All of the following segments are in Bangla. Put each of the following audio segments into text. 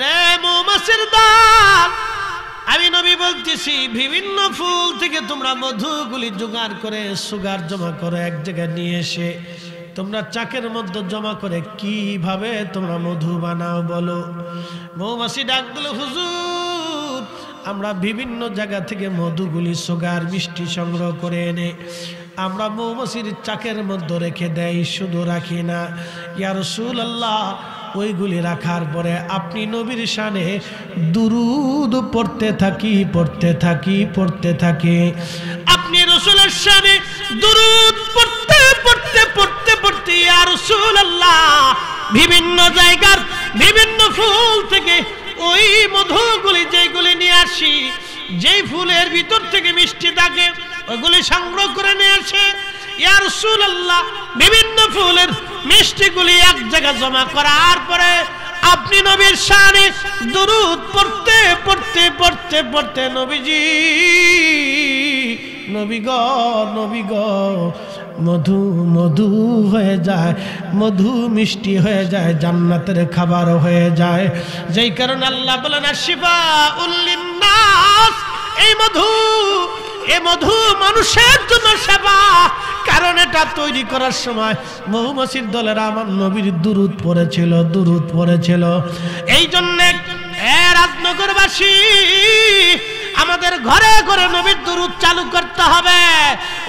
রে মৌমাছির দল, আমি নবী বলতেছি বিভিন্ন ফুল থেকে তোমরা মধুগুলি জোগাড় করে সুগার জমা করে এক জায়গায় নিয়ে এসে তোমরা চাকের মধ্যে জমা করে কিভাবে তোমরা মধু বানাও বলো। মৌমাছি ডাক দিল, হুজুর আমরা বিভিন্ন জায়গা থেকে মধুগুলি সুগার মিষ্টি সংগ্রহ করে এনে আমরা মৌমাছির চাকের মধ্যে রেখে দেই, শুধু রাখি না ইয়া রাসূলুল্লাহ, ওইগুলি রাখার পরে আপনি নবীর শানে দুরূদ পড়তে থাকি। আপনি রাসূলের শানে দুরূদ পড়তে ইয়া রাসূলুল্লাহ বিভিন্ন জায়গার বিভিন্ন ফুল থেকে ওই মধুগুলি যেগুলি নিয়ে আসি, যেই ফুলের ভিতর থেকে মিষ্টি থাকে ওইগুলি সংগ্রহ করে নিয়ে আসে ইয়া রাসূলুল্লাহ। বিভিন্ন ফুলের মিষ্টিগুলি এক জায়গায় জমা করার পরে আপনি নবীর শানে দুরূদ পড়তে নবী গো মধু হয়ে যায়, মধু মিষ্টি হয়ে যায়, জান্নাতের খাবার হয়ে যায়। যেই কারণে আল্লাহ বলেন আশফাউল লিন্নাস, এই মধু মানুষের জন্য সেবা। কারণ এটা তৈরি করার সময় মৌমাছির দলেরা আমার নবীর দুরূদ পড়েছিল। এই জন্য রাজনগরবাসী আমাদের ঘরে ঘরে নবীর দুরূদ চালু করতে হবে।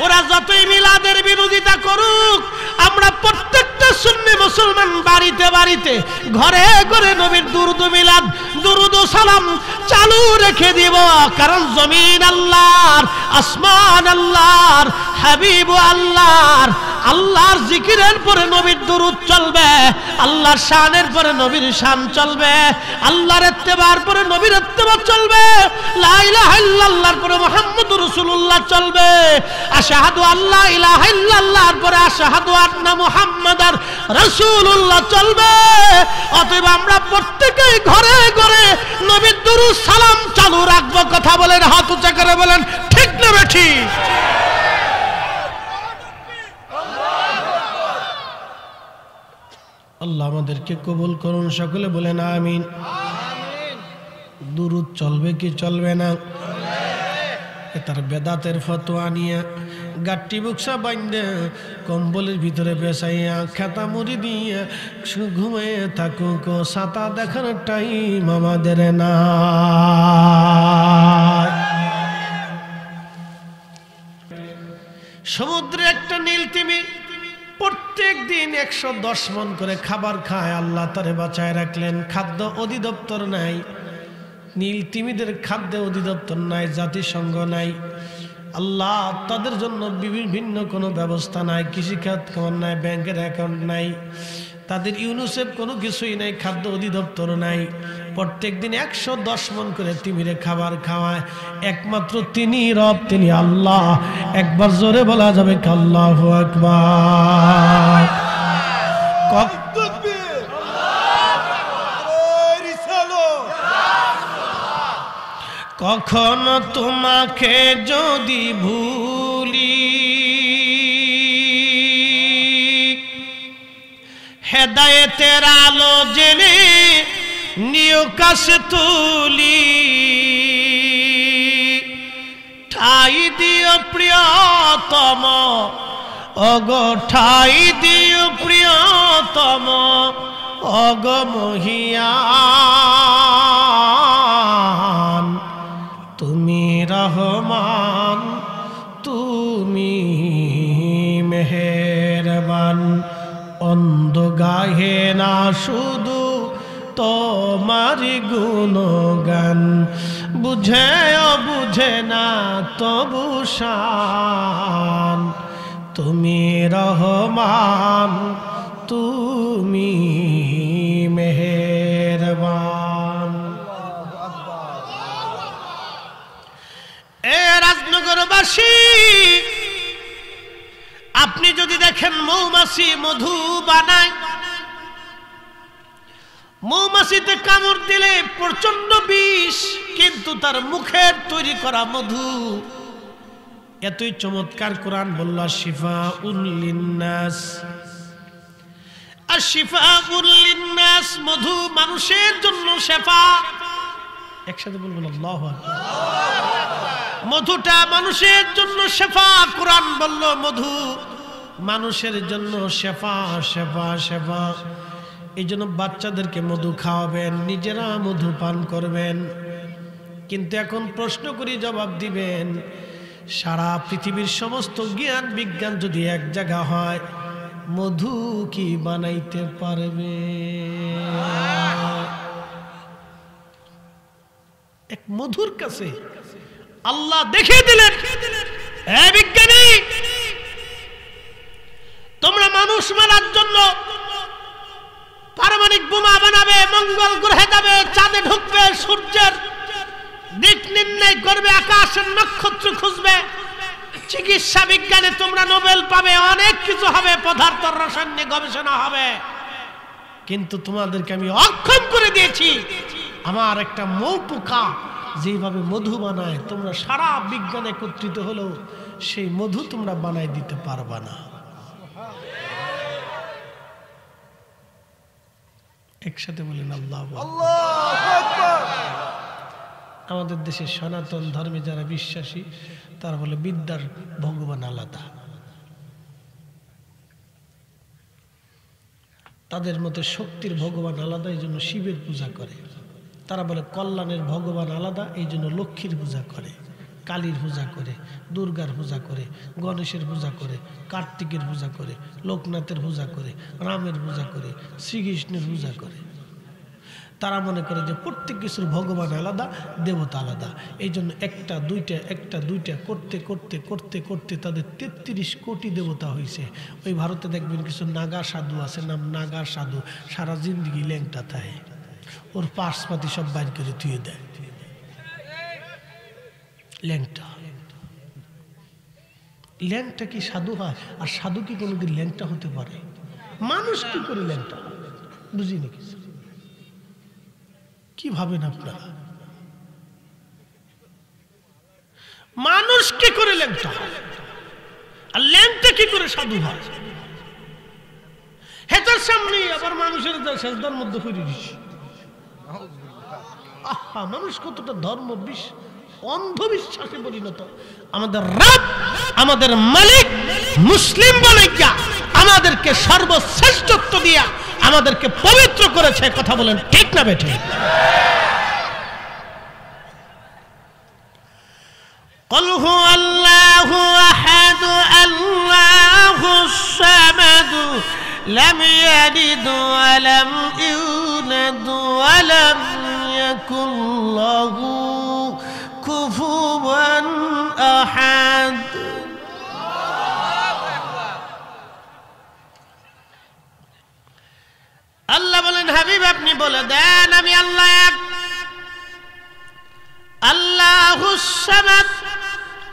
ওরা যতই মিলাদের বিরোধিতা করুক, আমরা প্রত্যেকটা সুন্নি মুসলমান বাড়িতে ঘরে ঘরে নবীর দুরূদ মিলাদ, দুরূদ ও সালাম চালু রেখে দিব। কারণ জমিন আল্লাহর, আসমান আল্লাহর, হাবিব আল্লাহর। আল্লাহর জিকিরের পরে নবীর দুরূদ চলবে, আল্লাহর শানের পরে নবীর শান চলবে, আল্লাহর ইত্তেবার পরে নবীর ইত্তেবা চলবে, লা ইলাহা ইল্লাল্লাহর পরে মুহাম্মদুর রাসূলুল্লাহ চলবে, আশহাদু আল্লা ইলাহা ইল্লাল্লাহর পরে আশহাদু আন্না মুহাম্মাদার রাসূলুল্লাহ চলবে। অতএব আমরা প্রত্যেকেই ঘরে ঘরে নবীর দুরূদ সালাম চালু রাখবো। কথা বলেন, হাত উঁচা করে বলেন ঠিক না বেঠিক? আল্লাহ আমাদেরকে কবুল করুন, সকলে বলেন আমিন। দুরূদ চলবে কি চলবে না? তার বেদাতের ফতোয়া নিয়ে গাট্টি বুকসা বাইন্দে কম্বলের ভিতরে বেসাইয়া খেতা মুড়ি দিয়ে ঘুমিয়ে থাকুক, ছাতা দেখার টাইম আমাদের না। সমুদ্রে একটা নীল তিমি প্রত্যেক দিন 110 মণ করে খাবার খায়। আল্লাহ তারে বাঁচায় রাখলেন। খাদ্য অধিদপ্তর নাই, নীল তিমিদের খাদ্যে অধিদপ্তর নাই, জাতিসংঘ নাই, আল্লাহ তাদের জন্য বিভিন্ন কোনো ব্যবস্থা নাই, কৃষিখাত নাই, ব্যাংকের অ্যাকাউন্ট নাই, তাদের ইউনিসেফ কোনো কিছুই নাই, খাদ্য অধিদপ্তর নাই। প্রত্যেক দিন 110 মণ করে তিমিরে খাবার খাওয়ায়। একমাত্র তিনি রব, তিনি আল্লাহ। একবার জোরে বলা যাবে আল্লাহু আকবার। কখনো তোমাকে যদি ভুলি, হেদায়েতের আলো জেনে নিও কাছে তুলি, ঠাই দিও প্রিয়তম, অগো ঠাই দিও প্রিয়তম, অগো মহিয়ান। তুমি রহমান, তুমি মেহেরবান। অন্ধ গাহে না শুধু তোমারি গুণগান, বুঝে বুঝে না তবু শান। তুমি রহমান, তুমি মেহেরবান। এ রাজনগরবাসী, আপনি যদি দেখেন মৌমাছি মধু বানায়, মৌমাছিতে কামড় দিলে প্রচন্ড বিষ, কিন্তু তার মুখের তৈরি করা মধু এতই চমৎকার। কোরআন বলল শিফাউন লিন্নাস, আশিফাউল লিন্নাস, মধু মানুষের জন্য শেফা। একসাথে বলবেন আল্লাহু আকবার। মধুটা মানুষের জন্য শেফা। কোরআন বলল মধু মানুষের জন্য শেফা, শেফা, শেফা। এই জন্য বাচ্চাদেরকে মধু খাওয়াবেন, নিজেরা মধু পান করবেন। কিন্তু এখন প্রশ্ন করি, জবাব দিবেন, সারা পৃথিবীর সমস্ত জ্ঞান বিজ্ঞান যদি এক জায়গা হয়, মধু কি বানাইতে পারবে? এক মধুর কাছে আল্লাহ দেখিয়ে দিলেন, হে বিজ্ঞানী, তোমরা মানুষ মারার জন্য পারমাণবিক বোমা বানাবে, মঙ্গল গ্রহে যাবে, চাঁদে ঢুকবে, সূর্যের দিক নির্ণয় করবে, আকাশের নক্ষত্র খুঁজবে, চিকিৎসা বিজ্ঞানে তোমরা নোবেল পাবে, অনেক কিছু হবে, পদার্থ রসায়ন নিয়ে গবেষণা হবে। কিন্তু তোমাদেরকে আমি অক্ষম করে দিয়েছি। আমার একটা মৌপোকা যেভাবে মধু বানায়, তোমরা সারা বিজ্ঞান একত্রিত হলেও সেই মধু তোমরা বানাই দিতে পারবা না। একসাথে বলেন আল্লাহু আকবার। আমাদের দেশের সনাতন ধর্মে যারা বিশ্বাসী তারা বলে বিদ্যার ভগবান আলাদা, তাদের মতে শক্তির ভগবান আলাদা, এই জন্য শিবের পূজা করে। তারা বলে কল্যাণের ভগবান আলাদা, এই জন্য লক্ষ্মীর পূজা করে, কালীর পূজা করে, দুর্গার পূজা করে, গণেশের পূজা করে, কার্তিকের পূজা করে, লোকনাথের পূজা করে, রামের পূজা করে, শ্রীকৃষ্ণের পূজা করে। তারা মনে করে যে প্রত্যেক কিছুর ভগবান আলাদা, দেবতা আলাদা। এই জন্য একটা দুইটা করতে করতে করতে করতে তাদের ৩৩ কোটি দেবতা হয়েছে। ওই ভারতে দেখবেন কিছু নাগা সাধু আছে, নাম নাগা সাধু, সারা জিন্দগি ল্যাংটা থাকে, ওর পার্সপাতি সব বাইর করে ধুয়ে দেয়। ল্যাংটা ল্যাংটা কি সাধু হয়? আর সাধু কি কোনোদিন ল্যাংটা হতে পারে? মানুষ কি করে ল্যাংটা? বুঝিনি কিছু। কি ভাবেন আপনারা? মানুষ কি করে ল্যাংটা হয় আর ল্যাংটা কি করে সাধু হয়? হেতার সামনে আবার মানুষের সেজদার মধ্যে করে দিচ্ছে। আহা, মানুষ কতটা ধর্ম অন্ধবিশ্বাসে পরিণত। আমাদের রব, আমাদের মালিক মুসলিম বানাইয়া আমাদেরকে সর্বশ্রেষ্ঠত্ব দিয়া আমাদেরকে পবিত্র করেছে। কথা বলেন ঠিক না বেঠে? قل هو الله أحد الله الصمد لم يلد ولم يولد ولم يكن له كفوا أحد। আল্লাহ বলেন, হাবিব আপনি বলে দেন আমি আল্লাহ এক, আল্লাহুস সামাদ,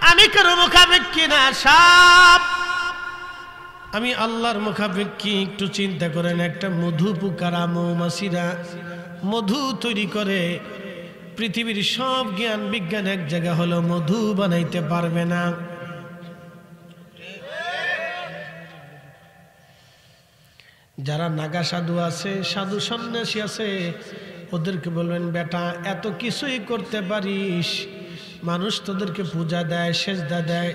আমি কারো মুখাপেক্ষী না, সব আমি আল্লাহর মুখাপেক্ষী। একটু চিন্তা করেন, একটা মধু পোকারা মৌমাছিরা মধু তৈরি করে, পৃথিবীর সব জ্ঞান বিজ্ঞান এক জায়গা হলো, মধু বানাইতে পারবে না। যারা নাগা সাধু আছে, সাধু সন্ন্যাসী আছে, ওদেরকে বলবেন বেটা এত কিছুই করতে পারিস, মানুষ তোদেরকে পূজা দেয়, সেজদা দেয়,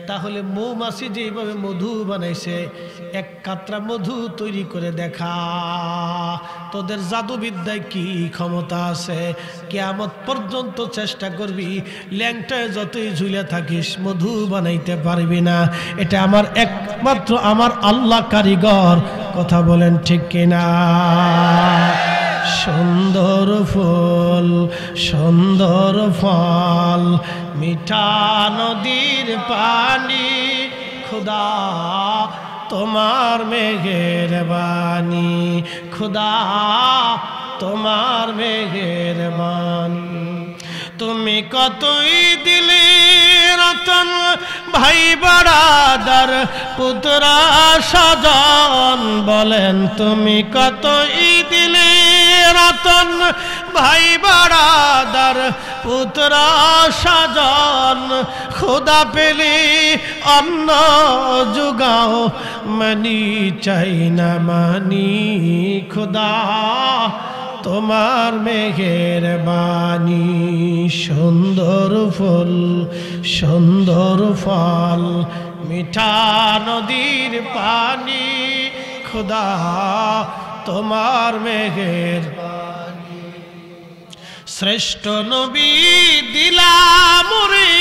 তাহলে মৌমাছি যেভাবে মধু বানাইছে এক কাতরা মধু তৈরি করে দেখা, তোদের জাদুবিদ্যায় কি ক্ষমতা আছে? কিয়ামত পর্যন্ত চেষ্টা করবি, ল্যাংটায় যতই ঝুলে থাকিস মধু বানাইতে পারবি না। এটা আমার একমাত্র আমার আল্লাহ কারিগর। কথা বলেন ঠিক কিনা? সুন্দর ফুল সুন্দর ফল, মিঠা নদীর পানি, খুদা তোমার মেঘের বাণী, খুদা তোমার মেঘের বাণী। তুমি কতই দিলে রতন ভাই বাড়াদার পুত্র স্বজন বলেন তুমি কতই দিলে রতন ভাই বাড়াদার পুত্র স্বজন খোদা পেলে অন্ন জুগাও মানি চাই না মানি খোদা তোমার মেহেরবানি সুন্দর ফুল সুন্দর ফল মিঠা নদীর পানি খোদা তোমার মেহেরবানি শ্রেষ্ঠ নবী দিলাম রে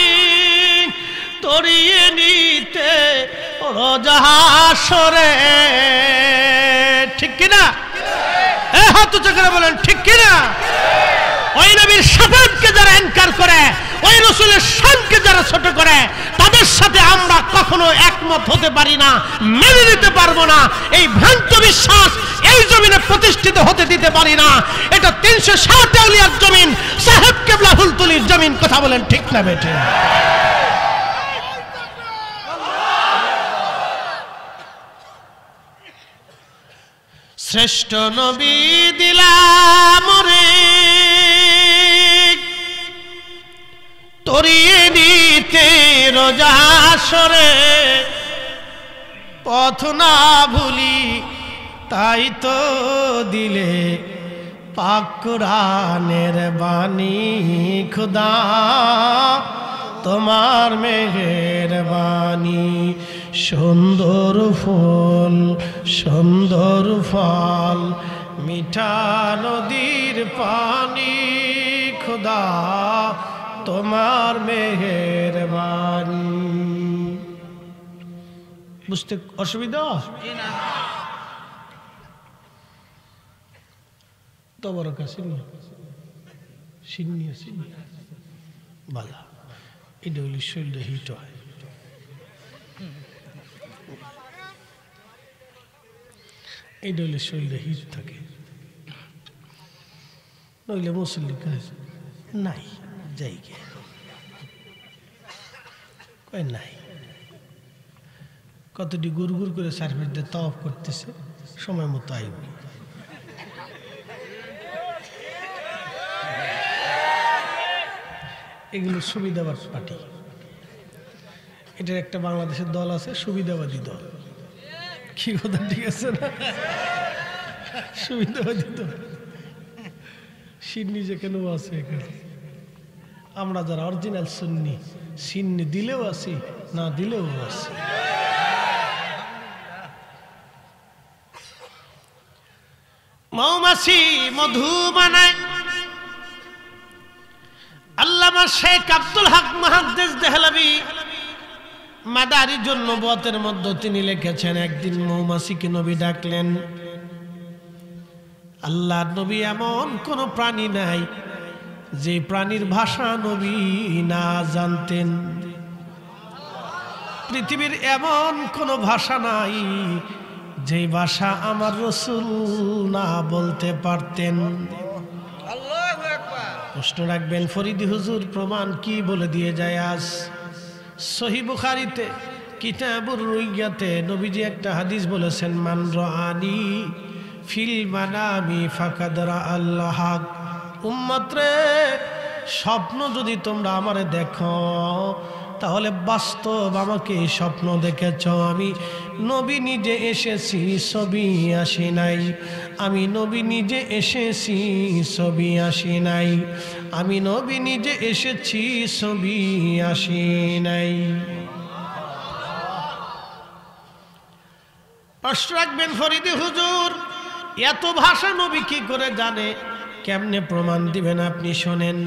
তরিয়ে নিতে রোজা হাসরে ঠিক কিনা হাত উঁচু করে বলেন ঠিক কিনা ওই নবীর শাফাআতকে যারা ইনকার করে ওই রাসূলের শানকে যারা ছোট করে তাদের সাথে আমরা কখনো একমত হতে পারি না মেনে নিতে পারবো না এই ভ্রান্ত বিশ্বাস এই জমিনে প্রতিষ্ঠিত হতে দিতে পারি না এটা 360 আউলিয়ার জমিন সাহেব কেবলা হুলতুলির জমিন কথা বলেন ঠিক না বেটে শ্রেষ্ঠ নবী দিলাম রে তরিয়ে নিতে রোজা হাসরে পথ না ভুলি তাই তো দিলে পাক কুরআনের বাণী খোদা তোমার মেহেরবানি সুন্দর ফুল সুন্দর ফল মিঠা নদীর পানি খোদা তোমার মেহেরবানি বুঝতে অসুবিধা তো বড় কাছে সিন্নি বালা এটা হলে শরীরটা হিট হয় এটা হলে শরীরে হিট থাকে নইলে মুসল্লি কাজ নাই যাই গে কয় নাই কতটি গুড় গুড় করে সার্ভিস দিয়ে তওয়াফ করতেছে সময় মতো আইব এগুলো সুবিধাবাদ পার্টি এটার একটা বাংলাদেশের দল আছে সুবিধাবাদী দল কি কথা ঠিক আছে না সুবিধাবাদী দল সিন্নি যে কেন আছে এখানে আমরা যারা অরিজিনাল সুন্নি সিন্নি দিলেও আছি না দিলেও আছি মৌমাছি মধু বানায় আল্লামা শেখ আব্দুল হক মুহাদ্দিস দেহলভী মাদারিজুন নবুওয়াতের মধ্যে তিনি লিখেছেন একদিন মৌমাছিকে নবী ডাকলেন আল্লাহর নবী এমন কোন প্রাণী নাই যে প্রাণীর ভাষা নবী না জানতেন পৃথিবীর এমন কোন ভাষা নাই যে ভাষা আমার রাসূল না বলতে পারতেন আল্লাহু আকবার প্রশ্ন রাখবেন ফরিদি হুজুর প্রমাণ কি বলে দিয়ে যায় আজ সহিহ বুখারীতে কিতাবুর রুইয়াতে নবীজি একটা হাদিস বলেছেন মান রাআনি ফিল মানামি ফাকাদ রাআল্লাহ উম্মত রে স্বপ্ন যদি তোমরা আমারে দেখো তাহলে বাস্তব আমাকে স্বপ্ন দেখেছ আমি নবী নিজে এসেছি ছবি আসি নাই আমি নবী নিজে এসেছি ছবি আসি নাই আমি নবী নিজে এসেছি ছবি আসি নাই প্রশ্ন রাখবেন ফরিদি হুজুর এত ভাষা নবী কি করে জানে কেমনে প্রমাণ দিবেন আপনি শোনেন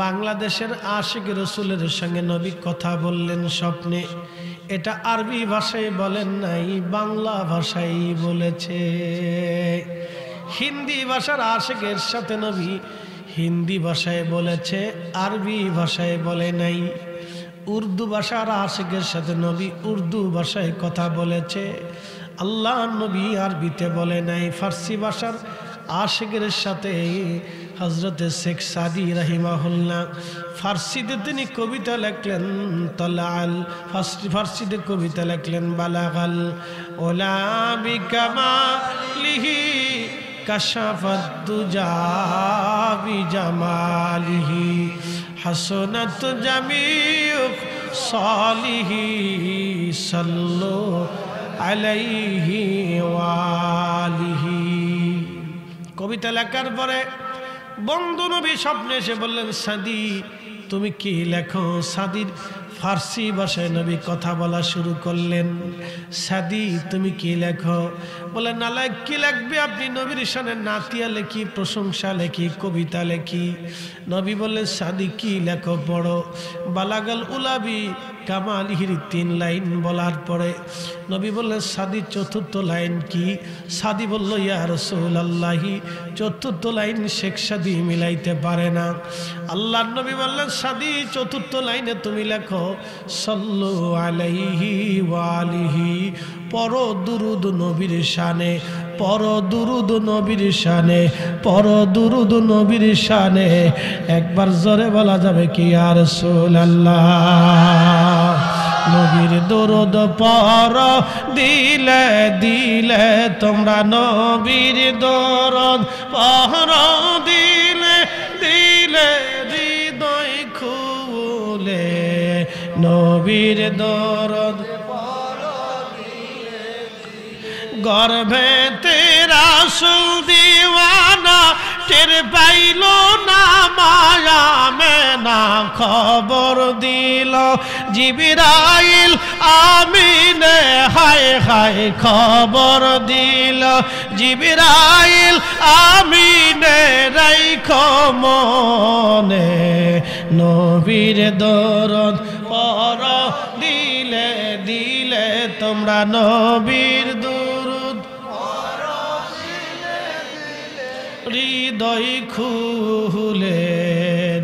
বাংলাদেশের আশিক রাসূলের সঙ্গে নবী কথা বললেন স্বপ্নে এটা আরবি ভাষায় বলেন নাই বাংলা ভাষায় বলেছে হিন্দি ভাষার আশিকের সাথে নবী হিন্দি ভাষায় বলেছে আরবি ভাষায় বলে নাই উর্দু ভাষার আশিকের সাথে নবী উর্দু ভাষায় কথা বলেছে আল্লাহ নবী আরবিতে বলে নাই ফার্সি ভাষার আশিকের সাথে হযরতে শেখ সাদি রাহিমাহুল্লাহ ফার্সিতে তিনি কবিতা লিখলেন তালাল, ফার্সিতে কবিতা লিখলেন বালাগাল ওলা বিকামালিহি কাশাফাত দুজা বিজামালিহি হাসনাত জামিউ সালিহি সাল্লু আলাইহি ওয়ালিহি। কবিতা লেখার পরে বন্ধু নবী স্বপ্নে এসে বললেন, সাদি তুমি কি লেখো? সাদির ফার্সি ভাষায় নবী কথা বলা শুরু করলেন। সাদি তুমি কি লেখো? বলে না কি লিখবে আপনি? নবীর শানে নাতিয়া লেখি, প্রশংসা লেখি, কবিতা লেখি। নবী বললেন, সাদি কি লেখো পড়ো। বালাগাল উলাবি কামালিহির 3 লাইন বলার পরে নবী বললেন, সাদি চতুর্থ লাইন কি? সাদি বলল, ইয়া রাসূলুল্লাহি, চতুর্থ লাইন শেখ সাদি মিলাইতে পারে না। আল্লাহর নবী বললেন, সাদি চতুর্থ লাইনে তুমি লেখো সাল্লু আলাইহি ওয়া আলিহি, পর দুরুদ নবীর শানে, পর দুরুদ নবীর শানে, পর দুরুদ নবীর শানে। একবার জোরে বলা যাবে কি ইয়া রাসূলুল্লাহ? নবীর দরুদ পর দিলে দিলে তোমরা, নবীর দরুদ পর দিলে দিলে হৃদয় খুলে, নবীর দরুদ গর্ভে তেরা সুল দিওয়ানা টের পাইল না মায়া মেনা, খবর দিল জিবরাইল আমিনে, হায় হায় খবর দিল জিবরাইল আমিনে, রাইখো মনে নবীর দরদ পর দিলে দিলে তোমরা, নবীর দরুদ হৃদয় খুলে,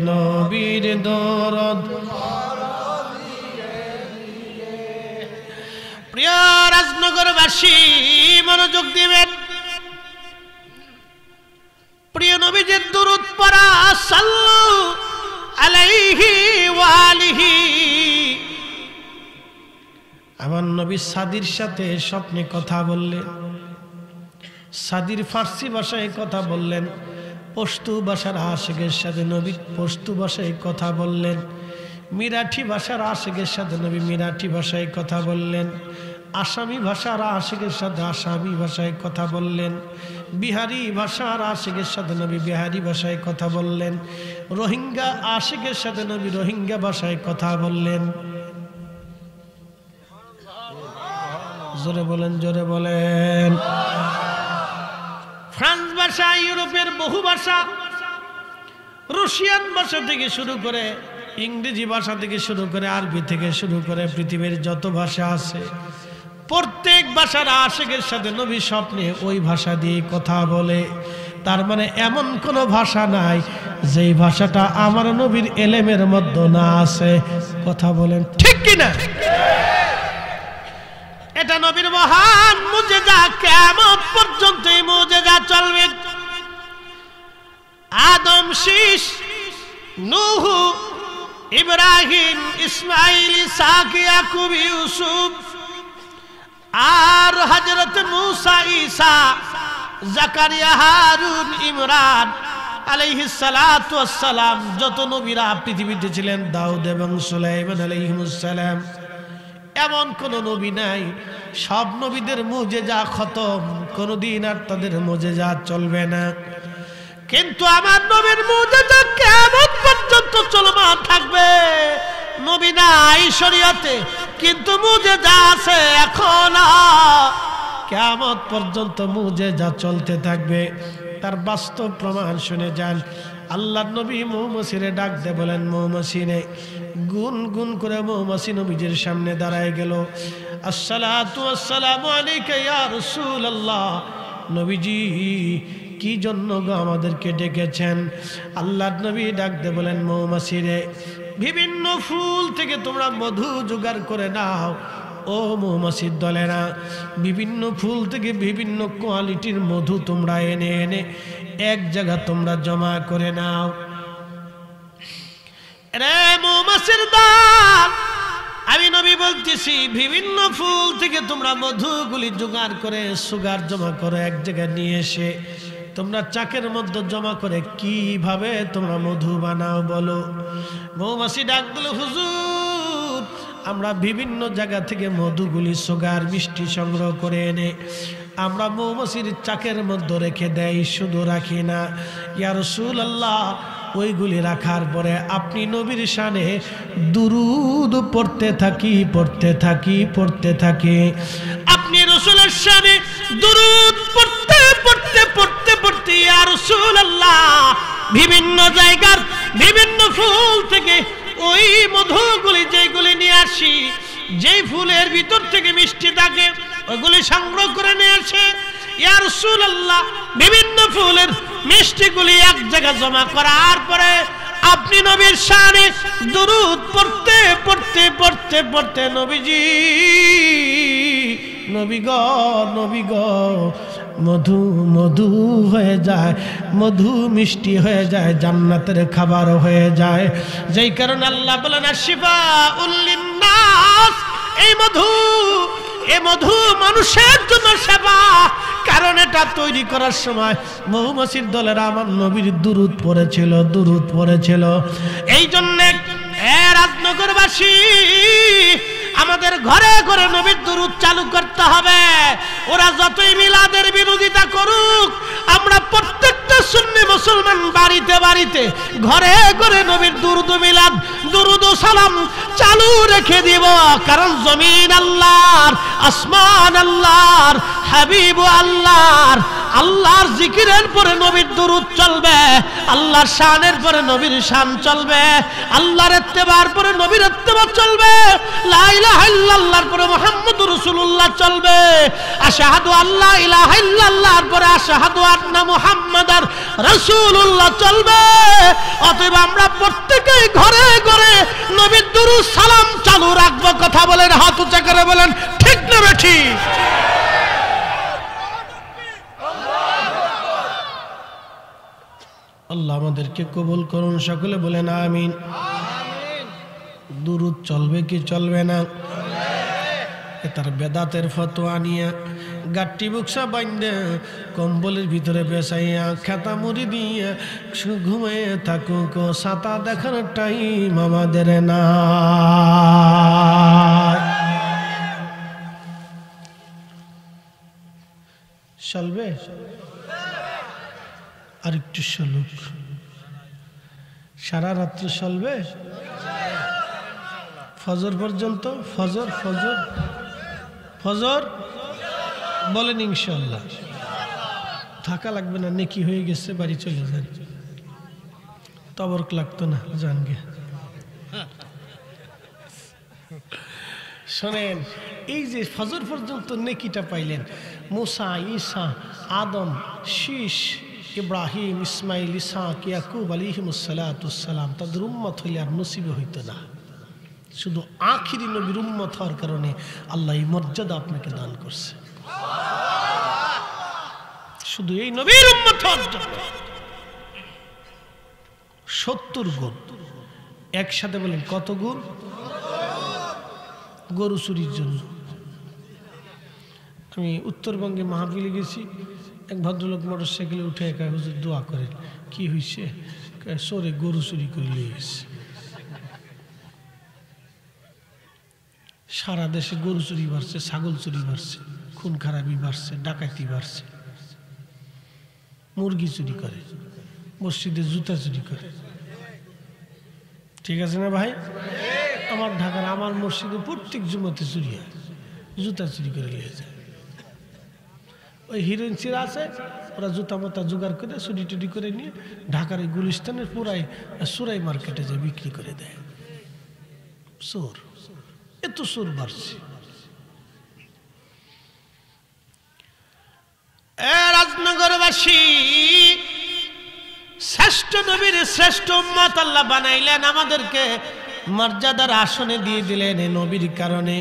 নবীর দরদ। প্রিয় রাজনগরবাসী মনোযোগ দিবেন, প্রিয় নবীজির দরুদ পড়া সাল্লু আলাইহি ওয়া আলিহি। আমার নবী সাদির সাথে স্বপ্নে কথা বললেন, সাদির ফার্সি ভাষায় কথা বললেন, পশতু ভাষার আশিকের সাথে নবী পশতু ভাষায় কথা বললেন, মিরাঠি ভাষার আশিকের সাথে নবী মিরাঠি ভাষায় কথা বললেন, আসামি ভাষার আশিকের সাথে আসামি ভাষায় কথা বললেন, বিহারি ভাষার আশিকের সাথে নবী বিহারি ভাষায় কথা বললেন, রোহিঙ্গা আশিকের সাথে নবী রোহিঙ্গা ভাষায় কথা বললেন। জোরে বলেন, জোরে বলেন। ফ্রান্স ভাষা, ইউরোপের বহু ভাষা, রুশিয়ান ভাষা থেকে শুরু করে, ইংরেজি ভাষা থেকে শুরু করে, আরবি থেকে শুরু করে, পৃথিবীর যত ভাষা আছে প্রত্যেক ভাষার আশিকের সাথে নবী স্বপ্নে ওই ভাষা দিয়ে কথা বলে। তার মানে এমন কোন ভাষা নাই যেই ভাষাটা আমার নবীর এলেমের মধ্যে না আছে। কথা বলেন ঠিক কিনা? এটা নবীর মহান মুজিজা, কিয়ামত পর্যন্ত এই মুজিজা চলবে। আদম, শীষ, নূহ, ইব্রাহিম, ইসমাইল, ইসহাক, ইয়াকুব, ইউসুফ, আর হযরত মূসা, ঈসা, জাকারিয়া, হারুন, ইমরান আলাইহিস সালাতু ওয়াস সালাম, যত নবীরা পৃথিবীতে ছিলেন, দাউদ এবং সুলাইমান আলাইহিমুস সালাম, এমন কোন নবী নাই সব নবীদের মুজিজা খতম, কোনদিন আর তাদের মুজিজা চলবে না। কিন্তু আমার নবীর মুজিজা কিয়ামত পর্যন্ত চলমান থাকবে। নবী নাই শরীয়তে, কিন্তু মুজিজা আছে এখন, কিয়ামত পর্যন্ত মুজিজা চলতে থাকবে। তার বাস্তব প্রমাণ শুনে যান। আল্লাহর নবী মৌমাছিরে ডাক দে বলেন, মৌমাছিরে গুন গুন করে মৌমাছি নবীজির সামনে দাঁড়ায় গেল। আসসালাতু আসসালামু আলাইকা ইয়া রাসূলুল্লাহ। নবীজি কি জন্য গো আমাদেরকে ডেকেছেন? আল্লাহর নবী ডাক দে বলেন, মৌমাছিরে বিভিন্ন ফুল থেকে তোমরা মধু জোগাড় করে নাও। ও মৌমাছির দলেরা, বিভিন্ন ফুল থেকে বিভিন্ন কোয়ালিটির মধু তোমরা এনে এনে এক জায়গা তোমরা জমা করে নাও। রে মৌমাছির দল, আমি নবী বলতেছি বিভিন্ন ফুল থেকে তোমরা মধুগুলি জোগাড় করে সুগার জমা করে এক জায়গায় নিয়ে এসে তোমরা চাকের মধ্যে জমা করে কিভাবে তোমরা মধু বানাও বলো। মৌমাছি ডাক দিল, হুজুর আমরা বিভিন্ন জায়গা থেকে মধুগুলি সুগার মিষ্টি সংগ্রহ করে এনে আমরা মৌমাছির চাকের মধ্যে রেখে দেই, শুধু রাখি না। ইয়া রাসূলুল্লাহ, ওইগুলি রাখার পরে আপনি নবীর শানে দুরুদ পড়তে থাকি। আপনি রাসূলের শানে দুরুদ পড়তে ইয়া রাসূলুল্লাহ বিভিন্ন জায়গার বিভিন্ন ফুল থেকে ওই মধুগুলি যেগুলি নিয়ে আসি, যেই ফুলের ভিতর থেকে মিষ্টি থাকে ওইগুলি সংগ্রহ করে নিয়ে আসে। ইয়া রাসূলুল্লাহ, বিভিন্ন ফুলের মিষ্টিগুলি এক জায়গায় জমা করার পরে আপনি নবীর শানে দুরূদ পড়তে নবী গো মধু হয়ে যায়, মধু মিষ্টি হয়ে যায়, জান্নাতের খাবার হয়ে যায়। যেই কারণে আল্লাহ বলেন আশফাউল লিন্নাস, এই মধু মানুষের জন্য সেবা। কারণ এটা তৈরি করার সময় মৌমাছির দলেরা আমার নবীর দুরূদ পড়েছিল। এই জন্য রাজনগরবাসী আমাদের ঘরে ঘরে নবীর দুরূদ চালু করতে হবে। ওরা যতই মিলাদের বিরোধিতা করুক, আমরা প্রত্যেকটা সুন্নি মুসলমান বাড়িতে ঘরে ঘরে নবীর দুরূদ মিলাদ, দুরূদ ও সালাম চালু রেখে দিব। কারণ জমিন আল্লাহর, আসমান আল্লাহর, হাবিব আল্লাহর। আল্লাহর জিকিরের পরে নবীর দুরূদ চলবে, আল্লাহর শানের পরে নবীর শান চলবে, আল্লাহর ইত্তেবার পরে নবীর ইত্তেবা চলবে, লা ইলাহা ইল্লাল্লাহর পরে মুহাম্মদুর রাসূলুল্লাহ চলবে, আশহাদু আল্লা ইলাহা ইল্লাল্লাহর পরে আশহাদু আন্না মুহাম্মাদার রাসূলুল্লাহ চলবে। অতএব আমরা প্রত্যেকেই ঘরে ঘরে নবীর দুরূদ সালাম চালু রাখবো। কথা বলেন, হাত উঁচা করে বলেন ঠিক না বেঠিক? আল্লাহ আমাদেরকে কবুল করুন, সকলে বলেন আমিন। দুরূদ চলবে কি চলবে না? তার বেদাতের ফতোয়া নিয়ে গাট্টি বুকসা বাইন্দে কম্বলের ভিতরে বেসাইয়া খেতা মুড়ি দিয়ে ঘুমিয়ে থাকুক, ছাতা দেখার টাইম আমাদের না। চলবে আর একটু চলুক, সারা রাত্রি চলবে ফজর পর্যন্ত। ফজর বলেন ইনশাআল্লাহ। থাকা লাগবে না, নেকি হয়ে গেছে, বাড়ি চলে যান। তবরক লাগতো না, জান গে। শোনেন, এই যে ফজর পর্যন্ত নেকিটা পাইলেন, মুসা, ঈসা, আদম, শীষ, ইব্রাহিম, ইসমাইল, ইসহাক, ইয়াকুব আলাইহিমুসসালাম তাদের উম্মত হইলে আর নসিবে হইতো না। শুধু আখিরি নবীর উম্মত হওয়ার কারণে আল্লাহ এই মর্যাদা আপনাকে দান করছে। শুধু এই নবীর উম্মত হওয়ার জন্য 70 গুণ। একসাথে বলেন কত গুণ? গরু চুরির জন্য। আমি উত্তরবঙ্গে মাহফিলে গেছি, এক ভদ্রলোক মোটর সাইকেলে উঠে একা হুজুর দোয়া করেন। কি হয়েছে? চোরে গরু চুরি করে নিয়ে গেছে। সারা দেশে গরু চুরি বাড়ছে, ছাগল চুরি বাড়ছে, খুন খারাপি বাড়ছে, ডাকাতি বাড়ছে, মুরগি চুরি করে, মসজিদে জুতা চুরি করে। ঠিক আছে না ভাই? আমার ঢাকার আমার মসজিদে প্রত্যেক জুমাতে চুরি হয়, জুতা চুরি করে নিয়ে যায়। ওই হিরোইন চিরা আছে, ওরা জুতা মতা জোগাড় করে চুরি টুরি করে নিয়ে ঢাকার এই গুলিস্তানের পুরাই সুরাই মার্কেটে যায় বিক্রি করে দেয়। চোর, এত চোর বাড়ছে। রাজনগরবাসী শ্রেষ্ঠ নবীর শ্রেষ্ঠ উম্মত আল্লাহ বানাইলেন, আমাদেরকে মর্যাদার আসনে দিয়ে দিলেন এই নবীর কারণে।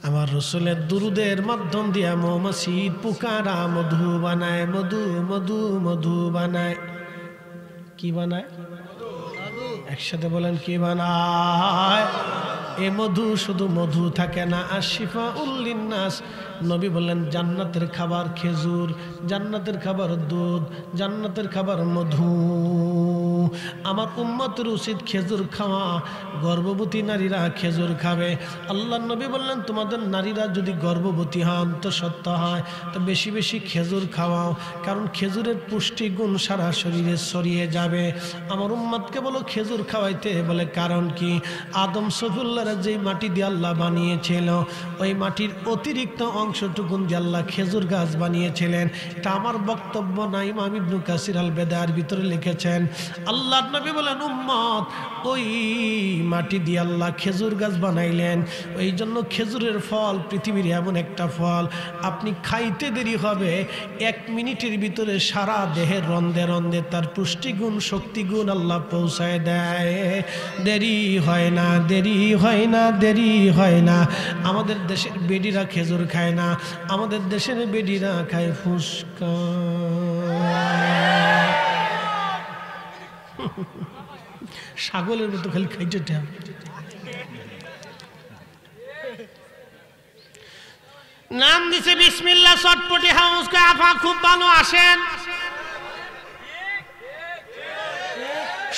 আমার রসুলের দুরুদের মাধ্যম দিয়া মৌমাছির পোকারা মধু বানায়, মধু মধু মধু বানায়। কি বানায়? একসাথে বলেন কি বানায়? এ মধু শুধু মধু থাকে না, আশিফা উল্লিন্নাস। নবী বললেন জান্নাতের খাবার খেজুর, জান্নাতের খাবার দুধ, জান্নাতের খাবার মধু। আমার উম্মতের উচিত খেজুর খাওয়া। গর্ভবতী নারীরা খেজুর খাবে। আল্লাহ নবী বললেন তোমাদের নারীরা যদি গর্ভবতী হন তো সত্য হয় তো বেশি বেশি খেজুর খাওয়াও, কারণ খেজুরের পুষ্টিগুণ সারা শরীরে ছড়িয়ে যাবে। আমার উম্মতকে বলো খেজুর খাওয়াইতে, বলে কারণ কি? আদম সফিউল্লাহরা যেই মাটি দিয়ে আল্লাহ বানিয়েছিল ওই মাটির অতিরিক্ত অংশটুকুন দিয়ে আল্লাহ খেজুর গাছ বানিয়েছিলেন। এটা আমার বক্তব্য না, ইমাম ইবনে কাসির আল বেদার ভিতরে লিখেছেন। আল্লাহ নবী বলেন উম্মত ওই মাটি দিয়ে আল্লাহ খেজুর গাছ বানাইলেন। ওই জন্য খেজুরের ফল পৃথিবীর এমন একটা ফল আপনি খাইতে দেরি হবে, 1 মিনিটের ভিতরে সারা দেহের রন্ধে রন্ধে তার পুষ্টিগুণ শক্তিগুণ আল্লাহ পৌঁছায় দেয়। দেরি হয় না, দেরি হয় না, দেরি হয় না। আমাদের দেশের বেডিরা খেজুর খায় না, আমাদের দেশের বেডিরা খায় ফুসকা। ছাগলের মতো খালি খাইতে। নাম দিছে বিসমিল্লাহ চটপটি হাউস। আফা খুব ভালো আসেন,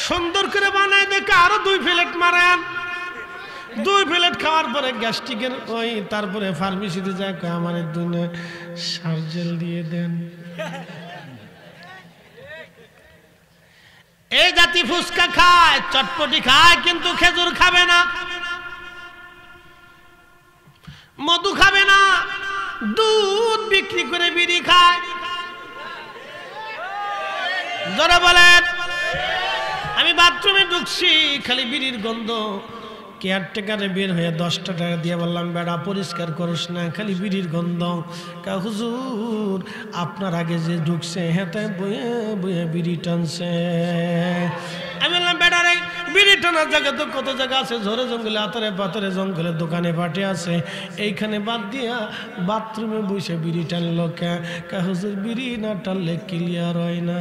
সুন্দর করে বানায় দেখে আরো 2 প্লেট মারেন। 2 প্লেট খাওয়ার পরে গ্যাস্ট্রিকের ওই তারপরে ফার্মেসিতে যায় আমার 2 সার্জেল দিয়ে দেন। এই জাতি ফুচকা খায়, চটপটি খায়, কিন্তু খেজুর খাবে না, মধু খাবে না, দুধ বিক্রি করে বিড়ি খায়। জোরে বলেন। আমি বাথরুমে ঢুকছি, খালি বিড়ির গন্ধ। কেয়ারটেকারে বের হয়ে 10 টাকা দিয়ে বললাম বেড়া পরিষ্কার করিস না, খালি বিড়ির গন্ধ। হুজুর আপনার আগে যে ঢুকছে হেঁটে বয়ে বয়ে বিড়ি টানছে। আমি বললাম বেড়া রে, বিড়ি টানার জায়গা তো কত জায়গা আছে, ঝরে জঙ্গলে আতরে পাতরে জঙ্গলে দোকানে পাটে আছে, এইখানে বাদ দিয়া বাথরুমে বসে বিড়ি টানলো কে? হুজুর বিড়ি না টানলে ক্লিয়ার হয় না।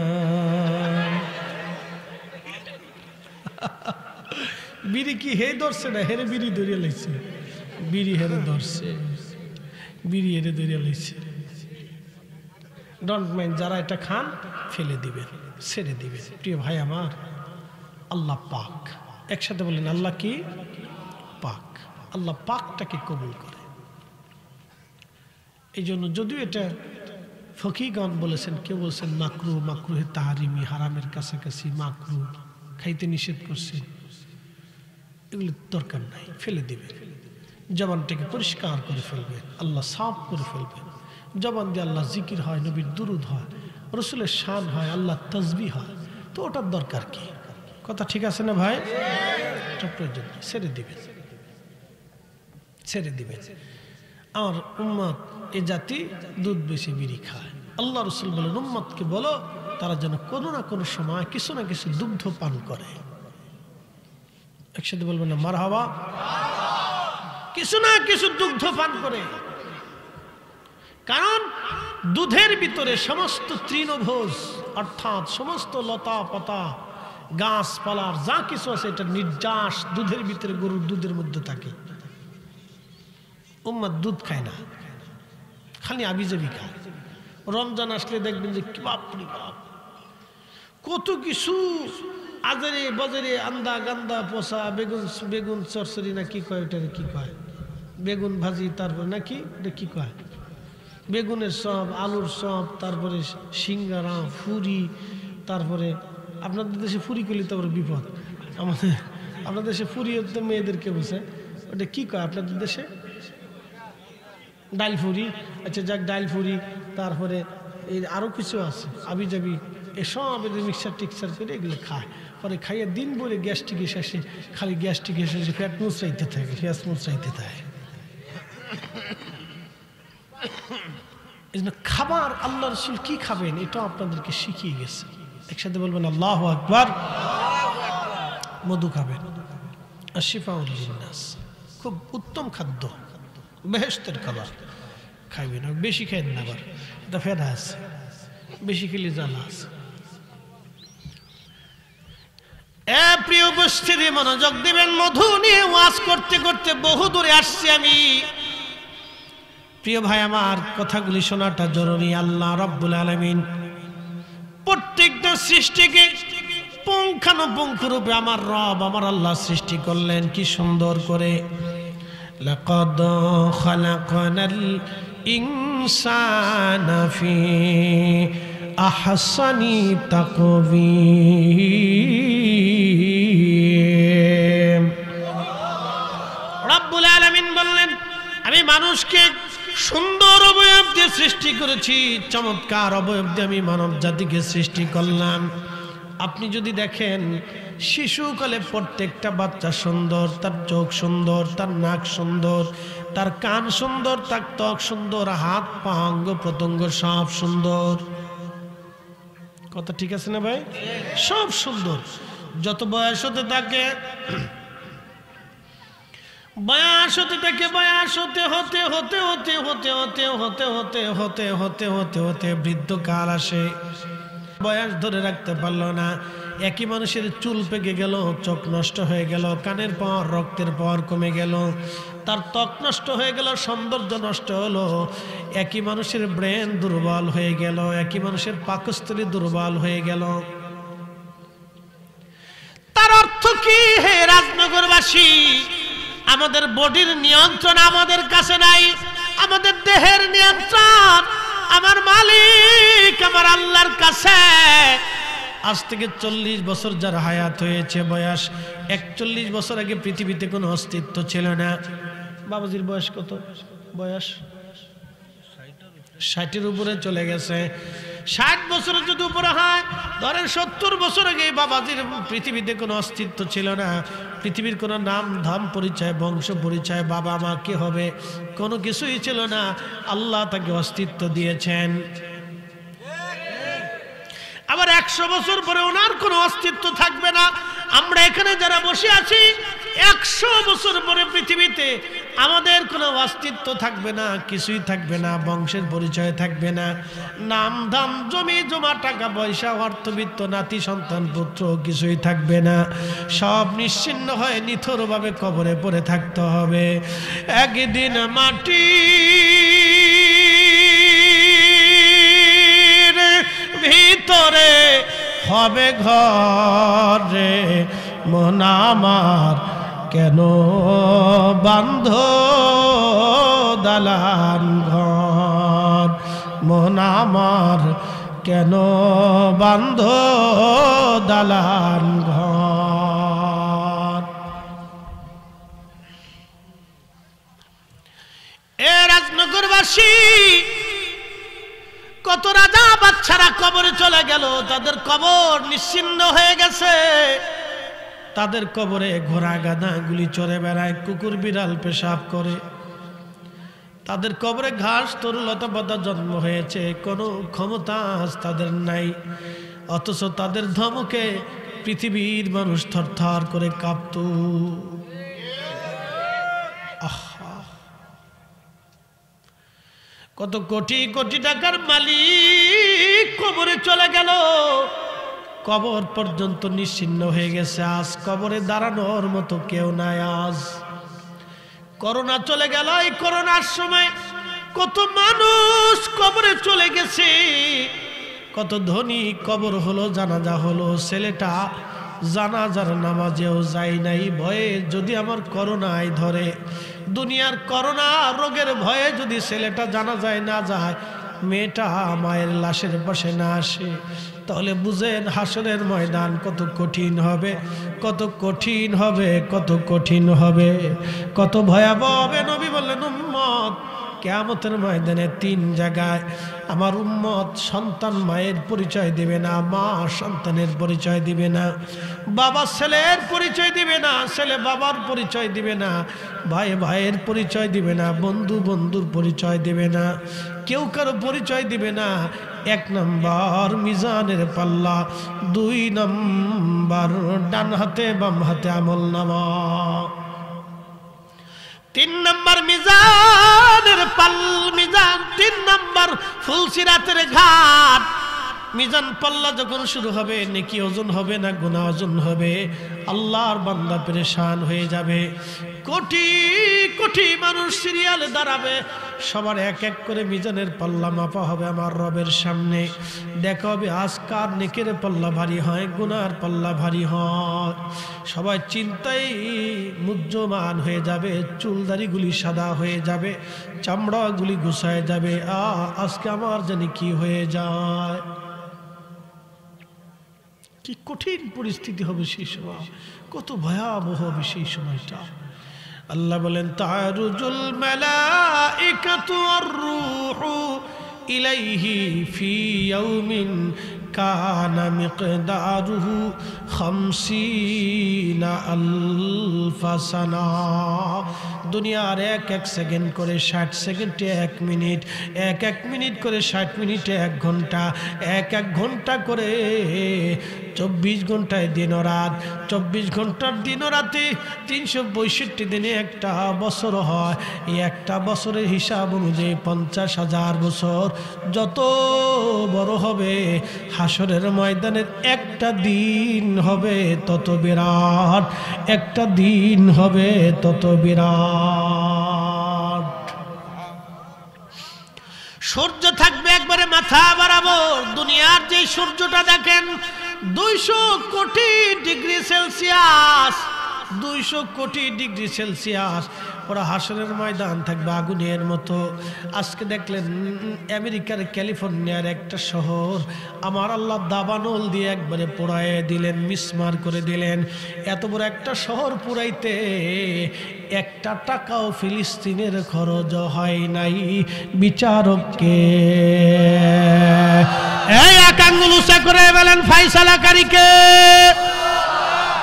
বিড়ি কি হে ধরছে না, হেরে বিড়ি ধরিয়া লাইছে, বিড়ি হেরে ধরছে, বিড়ি হেরে ধরিয়া লাইছে। ডোন্ট মাইন্ড, যারা এটা খান ফেলে দিবেন, ছেড়ে দিবেন। প্রিয় ভাই আমার, আল্লাহ পাক, একসাথে বলেন আল্লাহ কি পাক। আল্লাহ পাকটাকে কবুল করে। এই জন্য যদিও এটা ফকিহগণ বলেছেন, কেউ বলছেন মাকরু, মাকরুহে তাহারিমি, হারামের কাছাকাছি মাকরু, খাইতে নিষেধ করছে, এগুলো দরকার নাই, ফেলে দিবে। জবানটাকে পরিষ্কার করে ফেলবে, আল্লাহ সাফ করে ফেলবে। জবান দিয়ে আল্লাহ জিকির হয়, নবীর দুরুদ হয়, রসুলের শান হয়, আল্লাহ তাসবিহ হয়, তো ওটার দরকার কি? কথা ঠিক আছে না ভাই? এটা প্রয়োজন, ছেড়ে দিবে, ছেড়ে দিবে। আমার উম্মত এ জাতি দুধ বেশি বিড়ি খায়। আল্লাহ রসুল বলেন উম্মতকে বলো তারা যেন কোনো না কোনো সময় কিছু না কিছু দুগ্ধ পান করে। একসাথে বলবেন না মারহাবা? কিছু না কিছু দুগ্ধ পান করে, কারণ দুধের ভিতরে সমস্ত তৃণভোজ অর্থাৎ সমস্ত লতা পাতা গাছপালার যা কিছু আছে এটা নির্যাস দুধের ভিতরে, গরুর দুধের মধ্যে থাকে। উম্মত দুধ খায় না, খালি আবিজাবি খায়। রমজান আসলে দেখবেন যে বাপরে বাপ কত কিছু আজারে বাজারে আন্দা গান্দা পচা বেগুন, বেগুন চরচরি না কি কয়, ওটারে কি কয়, বেগুন ভাজি, তারপর নাকি এটা কি কয়, বেগুনের চপ, আলুর চপ, তারপরে সিঙ্গারা, ফুরি, তারপরে আপনাদের দেশে ফুরি করলে তারপরে বিপদ। আপনাদের দেশে ফুরি তো মেয়েদেরকে বসে, ওটা কি কয় আপনাদের দেশে? ডাল ফুরি। আচ্ছা যাক, ডাল ফুরি, তারপরে এই আরও কিছু আছে আবিজাবি, এসব মিক্সার টিক্সার করে এগুলো খায়। পরে খাইয়ে দিন বলে গ্যাস্ট্রিক এসে খালি গ্যাস্ট্রিক এসে ফ্যাট মুচড়াইতে থাকে, গ্যাস মুচড়াইতে থাকে। এই জন্য খাবার আল্লাহ রসুল কি খাবেন এটা আপনাদেরকে শিখিয়ে গেছে। একসাথে বলবেন আল্লাহু আকবার। মধু খাবেন, আশিফাউল লিন্নাস, খুব উত্তম খাদ্য। বেহেশতের খাবার খাইবেন, বেশি খাইবেন না, আবার এটা ফেরা আছে, বেশি খেলে জ্বালা আছে। প্রিয় উপস্থিতি, মনোযোগ দিবেন। মধু নিয়ে ওয়াজ করতে করতে বহু দূরে আসছি আমি। প্রিয় ভাই আমার, কথাগুলি শোনাটা জরুরি। আল্লাহ রাব্বুল আলামিন প্রত্যেকটা সৃষ্টিকে পুঙ্খানুপুঙ্খ রূপে আমার রব, আমার আল্লাহ সৃষ্টি করলেন কি সুন্দর করে। লাকাদ খালাকনাল ইনসানা ফি আহসানি তাকওয়িম। রব্বুল আলামিন বললেন, আমি মানুষকে সুন্দর অবয়ব দিয়ে সৃষ্টি করেছি, চমৎকার অবয়ব দিয়ে আমি মানব জাতিকে সৃষ্টি করলাম। আপনি যদি দেখেন শিশুকালে প্রত্যেকটা বাচ্চা সুন্দর, তার চোখ সুন্দর, তার নাক সুন্দর, তার কান সুন্দর, তার ত্বক সুন্দর, হাত পা অঙ্গ প্রত্যঙ্গ সব সুন্দর। কথা ঠিক আছে না ভাই? সব সুন্দর। যত বয়স হতে থাকে, বয়স হতে থাকে, বয়স হতে হতে হতে হতে হতে হতে হতে হতে হতে হতে হতে হতে বৃদ্ধকাল আসে। বয়স ধরে রাখতে পারলো না, একই মানুষের চুল পেকে গেল, চোখ নষ্ট হয়ে গেল, কানের পাওয়ার রক্তের পাওয়ার কমে গেল, তার ত্বক নষ্ট হয়ে গেল, সৌন্দর্য নষ্ট হলো। একই মানুষের ব্রেন দুর্বল হয়ে গেল, একই মানুষের পাকস্থলী দুর্বল হয়ে গেল। তার অর্থ কি হে রাজনগরবাসী? আমাদের বডির নিয়ন্ত্রণ আমাদের কাছে নাই, আমাদের দেহের নিয়ন্ত্রণ আমার মালিক আমার আল্লাহর কাছে। আজ থেকে 40 বছর যার হায়াত হয়েছে, বয়স 41 বছর আগে পৃথিবীতে কোনো অস্তিত্ব ছিল না। বাবাজির বয়স কত? বয়স 60-এর উপরে চলে গেছে। 60 বছরের যদি উপরে হয়, ধরেন 70 বছর আগে বাবাজির পৃথিবীতে কোনো অস্তিত্ব ছিল না। পৃথিবীর কোনো নাম ধাম পরিচয়, বংশ পরিচয়, বাবা মা কি হবে, কোনো কিছুই ছিল না। আল্লাহ তাকে অস্তিত্ব দিয়েছেন। আবার 100 বছর পরে ওনার কোনো অস্তিত্ব থাকবে না। আমরা এখানে যারা বসে আছি, 100 বছর পরে পৃথিবীতে আমাদের কোনো অস্তিত্ব থাকবে না, কিছুই থাকবে না, বংশের পরিচয় থাকবে না, নাম ধাম জমি জমা টাকা পয়সা অর্থবিত্ত নাতি সন্তান পুত্র কিছুই থাকবে না। সব নিশ্চিহ্ন হয়ে নিথরভাবে কবরে পড়ে থাকতে হবে। একদিন মাটি ভিতরে হবে ঘরে, মন আমার কেন বান্ধ দালান ঘর, মন আমার কেন বান্ধ দালান ঘর। এ রাজনগরবাসী, কত রাজা বাচ্চারা কবরে চলে গেল, তাদের কবর নিশ্চিহ্ন হয়ে গেছে। তাদের কবরে ঘোড়া গাধা গুলি চড়ে বেড়ায়, কুকুর বিড়াল পেশাব করে। তাদের কবরে ঘাস তরুলতা পাতা জন্ম হয়েছে, কোনো ক্ষমতা তাদের নাই। অথচ তাদের ধমকে পৃথিবীর মানুষ থরথর করে কাঁপত। কত কোটি কোটি টাকার মালিক কবরে চলে গেল, কবর পর্যন্ত নিশ্চিহ্ন হয়ে গেছে। আজ কবরে দাঁড়ানোর মতো কেউ নাই। আজ করোনা চলে গেল, এই করোনার সময় কত মানুষ কবরে চলে গেছে, কত ধনী কবর হলো, জানাজা হলো। ছেলেটা জানাজার নামাজেও যায় নাই, ভয়ে যদি আমার করোনায় ধরে, দুনিয়ার করোনা রোগের ভয়ে যদি ছেলেটা জানাজায় না যায়, মেয়েটা মায়ের লাশের পাশে না আসে, তাহলে বুঝেন হাসরের ময়দান কত কঠিন হবে, কত কঠিন হবে, কত কঠিন হবে, কত ভয়াবহ হবে। নবী বললেন, উম্মত কিয়ামতের ময়দানে 3 জায়গায় আমার উম্মত সন্তান মায়ের পরিচয় দিবে না, মা সন্তানের পরিচয় দিবে না, বাবা ছেলের পরিচয় দিবে না, ছেলে বাবার পরিচয় দিবে না, ভাই ভাইয়ের পরিচয় দিবে না, বন্ধু বন্ধুর পরিচয় দিবে না, কেউ কারো পরিচয় দিবে না। 1 নম্বর মিজানের পাল্লা, 2 নম্বর ডান হাতে বাম হাতে আমল নামা, তিন নম্বর মিজানের মিজান, তিন নম্বর ফুলসিরাতের ঘাট। মিজান পাল্লা যখন শুরু হবে, নেকি ওজন হবে না গুনাহ ওজন হবে। আল্লাহর বান্দা পেরেশান হয়ে যাবে। কোটি কোটি মানুষ সিরিয়ালে দাঁড়াবে, সবার এক এক করে মিজানের পাল্লা মাপা হবে আমার রবের সামনে। দেখা হবে আজ কার নেকের পাল্লা ভারী হয়, গুনার পাল্লা ভারী হয়। সবাই চিন্তায় মুহ্যমান হয়ে যাবে, চুলদারিগুলি সাদা হয়ে যাবে, চামড়াগুলি গুছায় যাবে। আজকে আমার জানি কি হয়ে যায়। কি কঠিন পরিস্থিতি হবে সেই সময়, কত ভয়াবহ হবে সেই সময়টা। আল্লাহ বলেন তারুজুল মালাইকাতু ওয়ার রূহু ইলাইহি ফি ইয়াউমিন কানা মিকদারুহু 50 আলফা সানা। দুনিয়ার এক এক সেকেন্ড করে 60 সেকেন্ডে 1 মিনিট, এক এক মিনিট করে 60 মিনিটে 1 ঘন্টা, এক এক ঘন্টা করে 24 ঘন্টায় দিন ও রাত, 24 ঘন্টার দিন ও রাতে 362 দিনে একটা বছর হয়। এই একটা বছরের হিসাব অনুযায়ী 50,000 বছর। যত বড় হবে হাসরের ময়দানের একটা দিন হবে তত বিরাট, একটা দিন হবে তত বিরাট। সূর্য থাকবে একবারে মাথা বরাবর। দুনিয়ার যে সূর্যটা দেখেন 200 কোটি ডিগ্রি সেলসিয়াস, 200 কোটি ডিগ্রি সেলসিয়াস। ওরা হাসরের ময়দান থাকবে আগুনের মতো। আজকে দেখলেন আমেরিকার ক্যালিফোর্নিয়ার একটা শহর আমার আল্লাহ দাবানল দিয়ে একবারে পোড়ায় দিলেন, মিসমার করে দিলেন। এত বড় একটা শহর পুরাইতে 1 টাকাও ফিলিস্তিনের খরচ হয় নাই। বিচারককে এই এক আঙ্গুল উঁচা করে বলেন ফাইসালাকারীকে,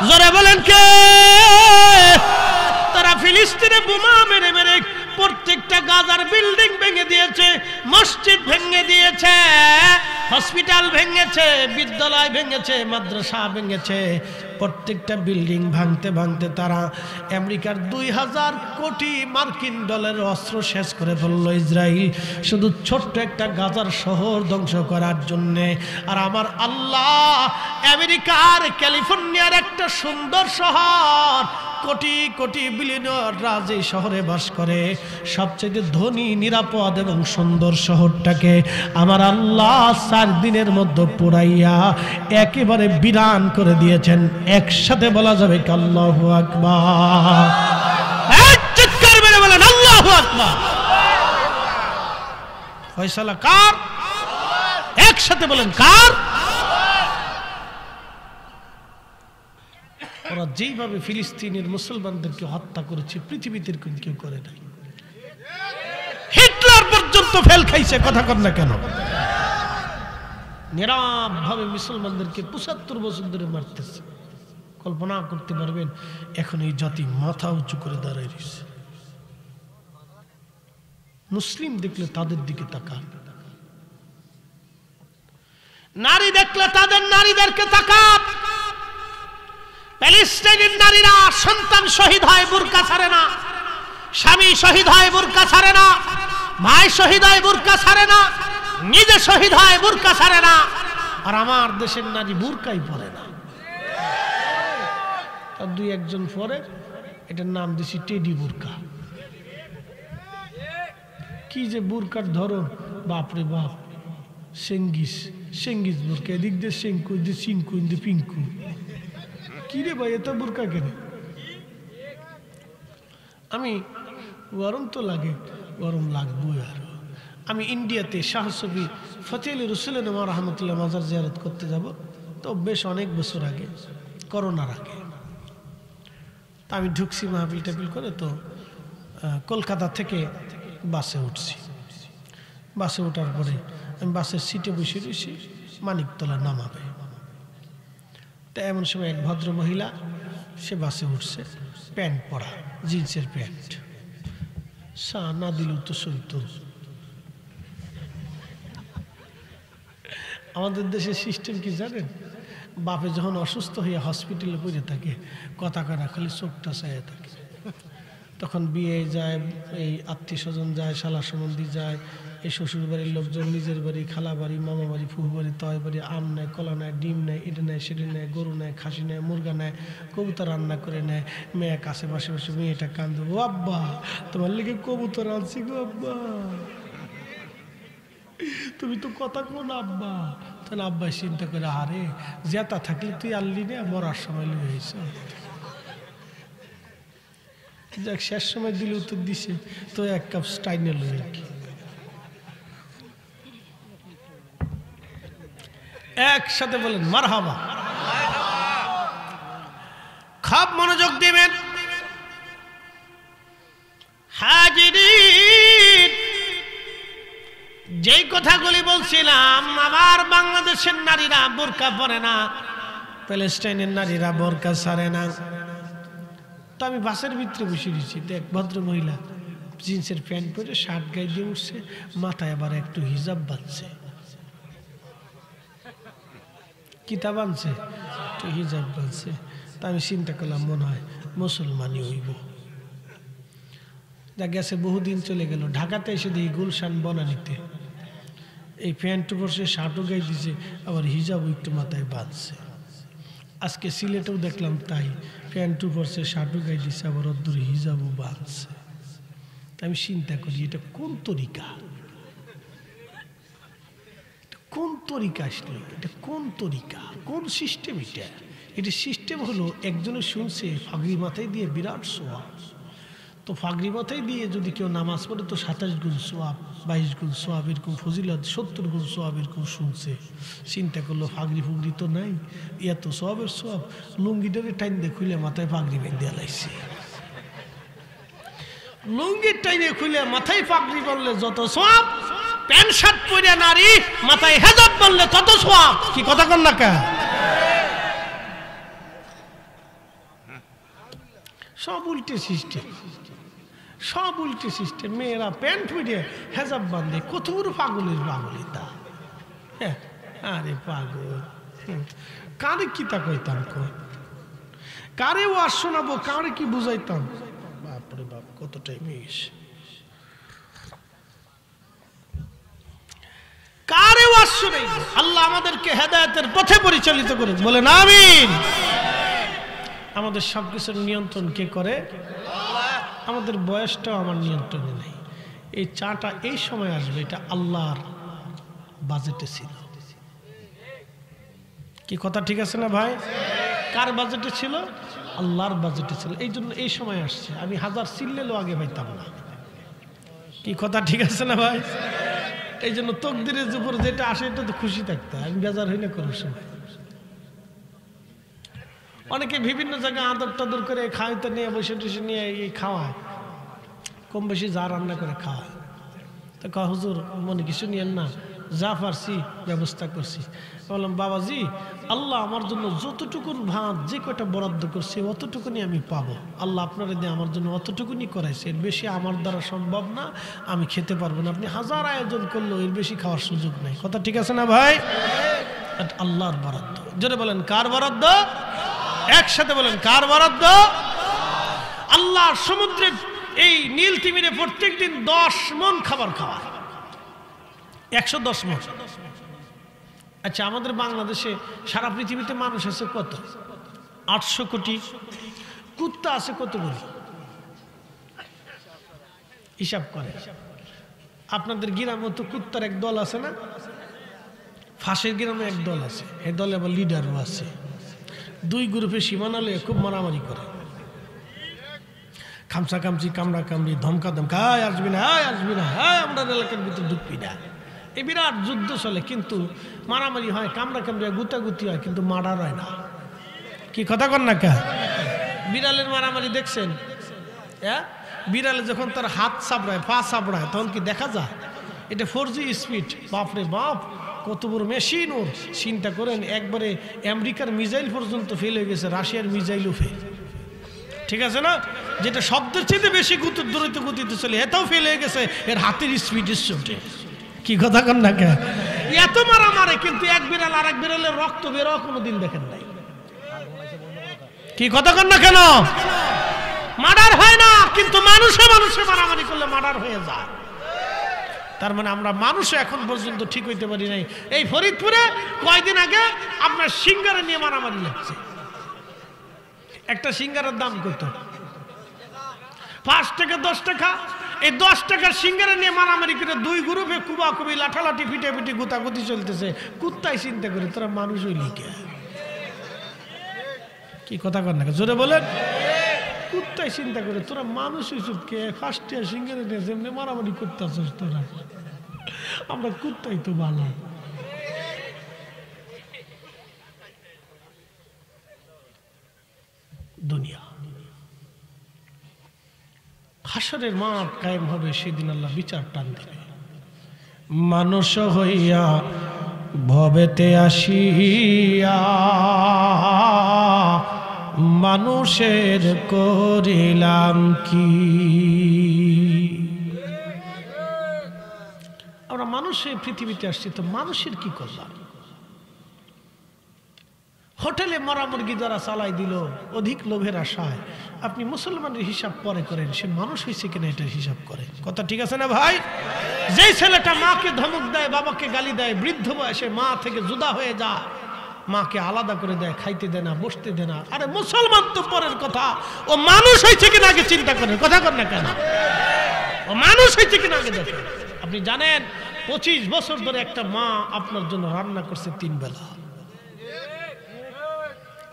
জোরে বলেন কে? তারা ফিলিস্তিনে বোমা মেরে মেরে প্রত্যেকটা গাজার বিল্ডিং ভেঙে দিয়েছে, মসজিদ ভেঙে দিয়েছে, হসপিটাল ভেঙেছে, বিদ্যালয় ভেঙেছে, মাদ্রাসা ভেঙেছে। প্রত্যেকটা বিল্ডিং ভাঙতে ভাঙতে তারা আমেরিকার 2000 কোটি মার্কিন ডলারের অস্ত্র শেষ করে ফেলল ইসরায়েল, শুধু ছোট্ট একটা গাজার শহর ধ্বংস করার জন্যে। আর আমার আল্লাহ আমেরিকার ক্যালিফোর্নিয়ার একটা সুন্দর শহর, কোটি কোটি বিলিয়নাররা যে শহরে বাস করে, সবচেয়ে ধনী, নিরাপদ এবং সুন্দর শহরটাকে আমার আল্লাহ 4 দিনের মধ্যে পুরাইয়া একেবারে বিরান করে দিয়েছেন। একসাথে বলা যাবে কি আল্লাহু আকবার? চিৎকার মেরে বলেন আল্লাহু আকবার। ফয়সালা কার? একসাথে বলেন কার? ওরা যেইভাবে ফিলিস্তিনের মুসলমানদেরকে হত্যা করেছে পৃথিবীতে কেউ করে নাই। হিটলার পর্যন্ত ফেল খাইছে, কথা কর না কেন? নীরব ভাবে মুসলমানদেরকে 75 বছর ধরে মারতেছে। কল্পনা করতে পারবেন এখন এই জাতি মাথা উঁচু করে দাঁড়ায় রয়েছে। মুসলিম দেখলে তাদের দিকে তাকান, নারী দেখলে তাদের নারীদেরকে তাকান। প্যালেস্টাইনের নারীরা সন্তান শহীদ হয় বুরকা ছাড়ে না, স্বামী শহীদ হয় বুরকা ছাড়ে না, ভাই শহীদ হয় বুরকা ছাড়ে না, নিজে শহীদ হয় বুরকা ছাড়ে না। আর আমার দেশের নারী বুরকাই পরে না। তার 2-1 জন পরে, এটার নাম দিছি টেডি বুরকা। কি যে বুরকার ধরন, বাপরে বাপ! সেঙ্গিস বুরকা, এদিক দিয়ে সেঙ্কু, দিয়ে সিঙ্কু, দিয়ে পিঙ্কু। কি রে ভাই, এত বুরকা কেন? আমি গরম তো লাগে, গরম লাগবো আর। আমি ইন্ডিয়াতে শাহ সফি ফতেহ আলী রসুলুল্লাহ রহমতুল্লাহ মাজার জিয়ারত করতে যাব, তো বেশ অনেক বছর আগে, করোনার আগে। তা আমি ঢুকছি মাহফিল টাফিল করে, তো কলকাতা থেকে বাসে উঠছি। বাসে ওঠার পরে আমি বাসের সিটে বসে রয়েছি, মানিকতলা নামাবে। তা এমন সময় এক ভদ্র মহিলা সে বাসে উঠছে, প্যান্ট পরা, জিন্সের প্যান্ট, সা না দিলেও তো সইতো। আমাদের দেশের সিস্টেম কি জানেন? বাপে যখন অসুস্থ হয়ে হসপিটালে পড়ে থাকে, কথা কাটা খালি চোখটা চাইয়ে থাকে। তো তখন বিয়ে যায়, এই আত্মীয় স্বজন যায়, শালা সম্বন্ধী যায়, এই শ্বশুর বাড়ির লোকজন নিজের বাড়ি, খালা বাড়ি, মামা বাড়ি, ফুফু বাড়ি, তয় বাড়ি, আম নেয়, কলা নেয়, ডিম নেয়, এটা নেয়, সেটা নেয়, গরু নেয়, খাসি নেয়, মুরগা নেয়, কবুতর রান্না করে নেয়। মেয়ে কাছে পাশে পাশে মেয়েটা কান্দে, ও আব্বা তোমার লেগে কবুতর আনছি গো আব্বা, তুমি তো কথা কো না আব্বা। তাহলে আব্বাই চিন্তা করে, আরে জেতা থাকলে তুই আনলি না, মরার সময় লুয়ে হয়েছ। যাক শেষ সময় দিলে উত্তর দিছে, তো এক কাপ স্টাইনে লুয়ে কি একসাথে বলেন মারহাবা। খুব মনোযোগ দিবেন হাজিরিন, যেই কথাগুলি বলছিলাম, আমার বাংলাদেশের নারীরা বোরকা পরে না, প্যালেস্টাইনের নারীরা বোরকা ছাড়ে না। তো আমি বাসের ভিতরে বসে দিচ্ছি, তো এক ভদ্র মহিলা জিন্সের প্যান্ট পরে শার্ট গায়ে দিয়ে উঠছে, মাথায় আবার একটু হিজাব বাঁধছে, কিতাব আনছে, একটু হিজাব বাঁধছে। তা আমি চিন্তা করলাম মনে হয় মুসলমানই হইব। যা গেছে বহুদিন চলে গেল, ঢাকাতে এসে দেখি গুলশান বনানীতে এই প্যান্ট পরছে, শার্টও গায়ে দিছে, আবার হিজাবও একটু মাথায় বাঁধছে। আজকে সিলেটেও দেখলাম তাই, প্যান্ট পরছে, শার্টও গায়ে দিছে, আবার অদ্দূর হিজাবও বাঁধছে। আমি চিন্তা করি এটা কোন তরিকা, কোন তরিকা আসলে, এটা কোন তরিকা, কোন সিস্টেম? এটা সিস্টেম হলো একজনে শুনছে ফাগরি মাথায় দিয়ে বিরাট সোয়াব, তো ফাগরি মাথায় দিয়ে যদি কেউ নামাজ পড়ে তো 27 গুণ সোয়াব, 22 গুণ সোয়াব, এরকম ফজিলত, 70 গুণ সোয়াব এরকম শুনছে। চিন্তা করলো ফাগরি ফুগরি তো নাই, এত সোয়াবের সোয়াব, লুঙ্গিটারে টাইম দিয়ে খুলে মাথায় ফাগরি বেঁধে লাইছে। লুঙ্গির টাইমে খুলে মাথায় পাগড়ি বললে যত সোয়াব, প্যান্ট শার্ট পরে নারী মাথায় হেজাব বললে তত সোয়াব। কি কথা কন না কা? সব উল্টে সিস্টেম, সব উল্টে সিস্টেম। মেয়েরা প্যান্ট পরে হেজাব বাঁধে, কত বড় পাগলের পাগলিতা। হ্যাঁ, আরে পাগল, কারে কি তা কইতাম, কারে ওয়াজ শোনাবো, কারে কি বুঝাইতাম, বাপরে বাপ কত টাইম গেছে। কারে ওয়াজ শুনাই? আল্লাহ আমাদেরকে হেদায়েতের পথে পরিচালিত করুন, বলেন আমিন। আমাদের সবকিছুর নিয়ন্ত্রণ কে করে? আমাদের বয়সটাও আমার নিয়ন্ত্রণে নেই। এই চাটা এই সময় আসবে, এটা আল্লাহর বাজেটে ছিল। কি কথা ঠিক আছে না ভাই? কার বাজেটে ছিল? আল্লাহর বাজেটে ছিল, এই জন্য এই সময় আসছে। আমি হাজার চিল্লেলেও আগে পাইতাম না। কি কথা ঠিক আছে না ভাই? এই জন্য তকদিরের উপর যেটা আসে এটা তো খুশি থাকতে, আমি বেজার হই না কোনো সময়। অনেকে বিভিন্ন জায়গায় আদর টাদর করে খাওয়াইতে নিয়ে বসে টসে নিয়ে এই খাওয়ায়, কম বেশি যা রান্না করে খাওয়ায়। তো কা হুজুর মনে কিছু নিয়েন না, যা পারছি ব্যবস্থা করছি। বললাম বাবাজি, আল্লাহ আমার জন্য যতটুকুন ভাত যে কয়টা বরাদ্দ করছে অতটুকুনি আমি পাবো। আল্লাহ আপনারা দিয়ে আমার জন্য অতটুকুনি করাইছে, এর বেশি আমার দ্বারা সম্ভব না, আমি খেতে পারবো না। আপনি হাজার আয়োজন করলেও এর বেশি খাওয়ার সুযোগ নেই। কথা ঠিক আছে না ভাই? আল্লাহর বরাদ্দ। জোরে বলেন কার বরাদ্দ? একসাথে বলেন কার বরাদ্দ? আল্লাহর সমুদ্রের এই নীল তিমিরে প্রত্যেক দিন 10 মণ খাবার খাওয়ায়, 110 মণ। আচ্ছা, আমাদের বাংলাদেশে সারা পৃথিবীতে মানুষ আছে কত? 800 কোটি। কুত্তা আছে কতগুলি? হিসাব করে। আপনাদের গ্রামে তো কুত্তার এক দল আছে না? ফাঁসের গ্রামে এক দল আছে, এই দলে আবার লিডারও আছে। 2 গ্রুপে সীমানা লয়ে খুব মারামারি করে, খামসা খামসি, কামড়া কামড়ি, ধমকা ধমকা, আসবি না, আসবি না, আমরা এলাকার ভিতরে ঢুকবি না। এই বিরাট যুদ্ধ চলে, কিন্তু মারামারি হয়, কামড়া কামড়ি, গুতাগুতি হয়, কিন্তু মার্ডার হয় না। কি কথা কন না কা? বিড়ালের মারামারি দেখছেন? হ্যাঁ, বিড়ালে যখন তার হাত চাপড়ায়, পা চাপড়ায়, তখন কি দেখা যায়? এটা 4G স্পিড। বাপরে বাপ, কত বড় মেশিন ওর! চিন্তা করেন, একবারে আমেরিকার মিসাইল পর্যন্ত ফেল হয়ে গেছে, রাশিয়ার মিসাইলও ফেল। ঠিক আছে না? যেটা শব্দের চেয়ে বেশি দ্রুত গতিতে চলে, এটাও ফেল হয়ে গেছে এর হাতের স্পিডের চোটে। কি কথা কন না কে? এত মারা মারে, কিন্তু এক বিড়াল আর এক বিড়ালের রক্ত বের হওয়া কোনোদিন দেখেন নাই। কি কথা কন না কেন? মার্ডার হয় না, কিন্তু মানুষে মানুষে মারামারি করলে মার্ডার হয়ে যায়। তার মানে আমরা মানুষও এখন পর্যন্ত ঠিক হইতে পারি নাই। এই ফরিদপুরে কয়দিন আগে আপনার সিঙ্গারা নিয়ে মারামারি লাগছে। একটা সিঙ্গারার দাম কত? 5 টাকা 10 টাকা। এই 10 টাকার সিঙ্গারা নিয়ে মারামারি করে দুই গ্রুপে কুবাকুবি লাঠালাঠি ফিটাফিটি গুতাগুতি চলতেছে। কুত্তাই চিন্তা করে তোরা মানুষ হইলি কে? কি কথা কর না জোরে বলেন। কুত্তাই চিন্তা করে তোরা মানুষ হইছিস কে? ফার্স্ট ইয়ার সিঙ্গারা নিয়ে যেমনি মারামারি করতেছিস তোরা, আমরা কুত্তাই তো ভালো। দুনিয়া হাসরের মাঠ কায়েম হবে, সেদিন আল্লাহ বিচার টান দিবে। মানুষ হইয়া ভবেতে আসিয়া মানুষের করিলাম কি? আমরা মানুষের পৃথিবীতে আসছি, তো মানুষের কি করলাম? হোটেলে মরা মুরগি যারা চালাই দিল অধিক লোভের আশায়, আপনি মুসলমানের হিসাব পরে করেন, সে মানুষ হয়েছে কিনা এটার হিসাব করেন। কথা ঠিক আছে না ভাই? যেই ছেলেটা মাকে ধমক দেয়, বাবাকে গালি দেয়, বৃদ্ধ বয়সে মা থেকে জুদা হয়ে যায়, মাকে আলাদা করে দেয়, খাইতে দেয় না, বসতে দেয় না, আরে মুসলমান তো পরের কথা, ও মানুষ হয়েছে কিনা আগে চিন্তা করেন। কথা কর না কেন? ও মানুষ হয়েছে কিনা আগে দেখেন। আপনি জানেন 25 বছর ধরে একটা মা আপনার জন্য রান্না করছে 3 বেলা।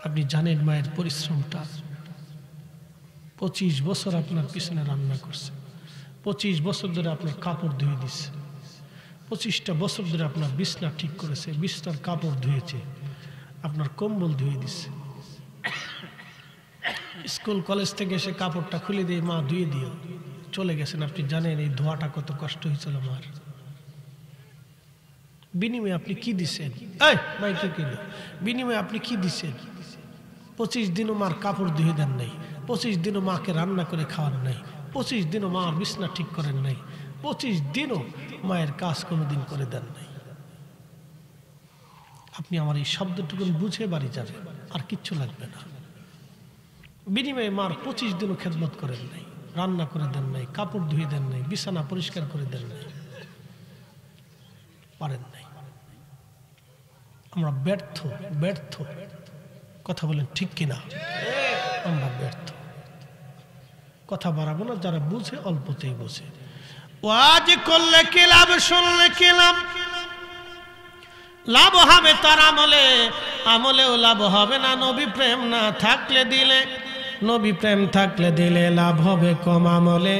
আপনি জানেন মায়ের পরিশ্রমটা? 25 বছর আপনার পিছনে রান্না করছে, 25 বছর ধরে আপনার কাপড় ধুয়ে দিচ্ছে, 25টা বছর ধরে আপনার বিছনা ঠিক করেছে, বিছনার কাপড় ধুয়েছে, আপনার কম্বল ধুয়ে দিচ্ছে। স্কুল কলেজ থেকে এসে কাপড়টা খুলে দিয়ে মা ধুয়ে দিও চলে গেছেন। আপনি জানেন এই ধোয়াটা কত কষ্ট হয়েছিল মার। বিনিময়ে আপনি কি দিচ্ছেন? বিনিময়ে আপনি কি দিচ্ছেন? 25 দিনও মার কাপড় ধুয়ে দেন নাই, 25 দিনও মাকে রান্না করে খাওয়ান নাই, 25 দিনও মার বিছনা ঠিক করেন নাই, 25 দিনও মায়ের কাজ কোনোদিন করে দেন নাই। আপনি আমার এই শব্দটুকুন বুঝে বাড়ি যাবেন, আর কিচ্ছু লাগবে না। বিনিময়ে মার 25 দিনও খেদমত করেন নাই, রান্না করে দেন নাই, কাপড় ধুয়ে দেন নাই, বিছানা পরিষ্কার করে দেন নাই, পারেন নাই। আমরা ব্যর্থ ব্যর্থ। কথা বলেন ঠিক কিনা? আমরা ব্যর্থ। কথা বাড়াবো না, যারা বুঝে অল্পতেই বোঝে। ওয়াজ করলে কি লাভ, শুনলে কি লাভ? লাভ হবে তার আমলে, আমলেও লাভ হবে না নবী প্রেম না থাকলে দিলে। নবী প্রেম থাকলে দিলে লাভ হবে কম আমলে।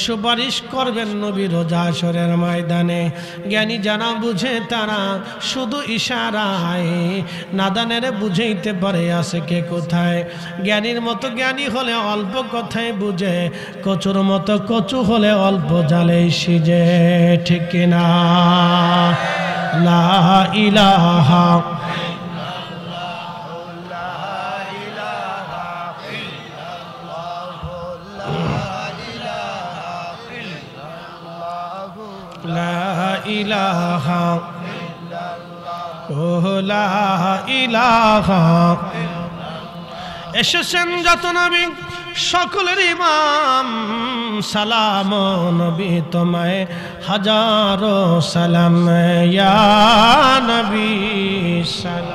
সুপারিশ করবেন নবী রোজা হাশরের ময়দানে। জ্ঞানী যারা বুঝে তারা শুধু ইশারায়, নাদানের বুঝাইতে পারে আছে কে কোথায়। জ্ঞানীর মতো জ্ঞানী হলে অল্প কথায় বুঝে, কচুর মতো কচু হলে অল্প জালেই সিজে। ঠিক কিনা? লা ইলাহা ইলাহা ও লা ইলাহা। এসেছেন যত নবী সকলের ইমাম, সালাম নবী তোমায় হাজারো সালাম, ইয়া নবী সালাম।